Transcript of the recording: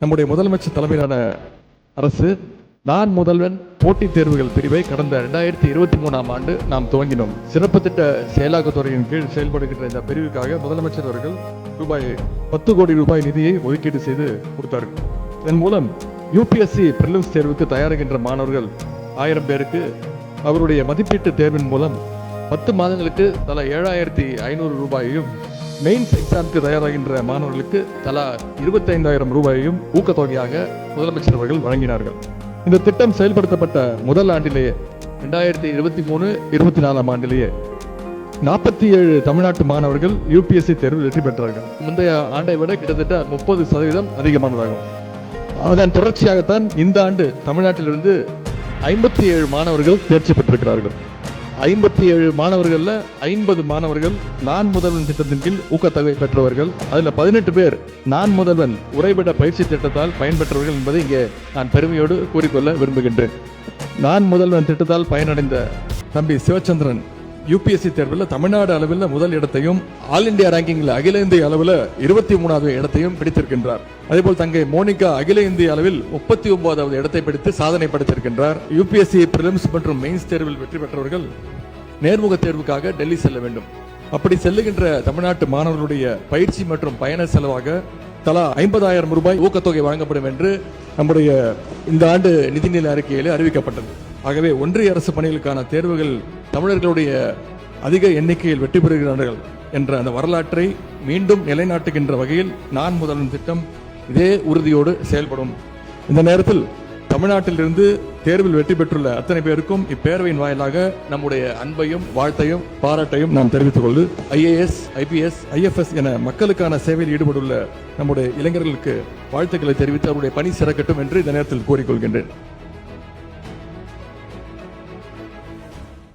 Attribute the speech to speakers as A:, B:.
A: நம்முடைய முதலமைச்சர் தலைமையிலான அரசு நான் முதல்வன் போட்டித் தேர்வுகள் பிரிவை கடந்த 2023ஆம் ஆண்டு நாம் துவங்கினோம். சிறப்பு திட்ட செயலாக்கத்துறையின் கீழ் செயல்படுகின்ற இந்த பிரிவுக்காக முதலமைச்சர் அவர்கள் ரூபாய் 10 கோடி நிதியை ஒதுக்கீடு செய்து கொடுத்தார்கள். இதன் மூலம் யூபிஎஸ்சி பிரிலிம்ஸ் தேர்வுக்கு தயாராகின்ற மாணவர்கள் 1000 பேருக்கு அவருடைய மதிப்பீட்டு தேர்வின் மூலம் 10 மாதங்களுக்கு தலா 7500 ரூபாயையும், மெயின்ஸ் எக்ஸாமுக்கு தயாராகின்ற மாணவர்களுக்கு தலா 25000 ரூபாயையும் ஊக்கத்தொகையாக முதலமைச்சர் அவர்கள் வழங்கினார்கள். இந்த திட்டம் செயல்படுத்தப்பட்ட முதல் ஆண்டிலேயே 2023-24ஆம் ஆண்டிலேயே 47 தமிழ்நாட்டு மாணவர்கள் யூபிஎஸ்சி தேர்வில் வெற்றி பெற்றார்கள். முந்தைய ஆண்டை விட கிட்டத்தட்ட 30% அதிகமானதாகும். அதன் தொடர்ச்சியாகத்தான் இந்த ஆண்டு தமிழ்நாட்டிலிருந்து 57 மாணவர்கள் தேர்ச்சி பெற்றிருக்கிறார்கள். 57 மாணவர்கள்ல 50 மாணவர்கள் நான் முதல்வன் திட்டத்தின் கீழ் ஊக்கத்தொகை பெற்றவர்கள். அதுல 18 பேர் நான் முதல்வன் உறைவிட பயிற்சி திட்டத்தால் பயன்பெற்றவர்கள் என்பதை இங்கே நான் பெருமையோடு கூறிக்கொள்ள விரும்புகின்றேன். நான் முதல்வன் திட்டத்தால் பயனடைந்த தம்பி சிவச்சந்திரன் யூபிஎஸ்சி தேர்வில் தமிழ்நாடு அளவில் முதல் இடத்தையும், ஆல் இந்தியா ரேங்கிங்கில் அகில இந்திய அளவில் 23வது இடத்தையும் பிடித்திருக்கின்றார். அதேபோல் தங்கை மோனிகா அகில இந்திய அளவில் 39வது இடத்தை பிடித்து சாதனை படைத்திருக்கின்றார். யூபிஎஸ்சி பிரிலிம்ஸ் மற்றும் மெயின்ஸ் தேர்வில் வெற்றி பெற்றவர்கள் நேர்முக தேர்வுக்காக டெல்லி செல்ல வேண்டும். அப்படி செல்லுகின்ற தமிழ்நாட்டு மாணவர்களுடைய பயிற்சி மற்றும் பயண செலவாக தலா 50000 ரூபாய் ஊக்கத்தொகை வழங்கப்படும் என்று நம்முடைய இந்த ஆண்டு நிதிநிலை அறிக்கையில் அறிவிக்கப்பட்டது. ஆகவே ஒன்றிய அரசு பணிகளுக்கான தேர்வுகள் தமிழர்களுடைய அதிக எண்ணிக்கையில் வெற்றி பெறுகிறார்கள் என்ற அந்த வரலாற்றை மீண்டும் நிலைநாட்டுகின்ற வகையில் நான் முதல்வன் திட்டம் இதே உறுதியோடு செயல்படும். இந்த நேரத்தில் தமிழ்நாட்டிலிருந்து தேர்வில் வெற்றி பெற்றுள்ள அத்தனை பேருக்கும் இப்பேரவையின் வாயிலாக நம்முடைய அன்பையும் வாழ்த்தையும் பாராட்டையும் நாம் தெரிவித்துக் கொண்டு IAS, IPS, IFS என மக்களுக்கான சேவையில் ஈடுபட்டுள்ள நம்முடைய இளைஞர்களுக்கு வாழ்த்துக்களை தெரிவித்து அவருடைய பணி சிறக்கட்டும் என்று இந்த நேரத்தில் கூறிக்கொள்கின்றேன்.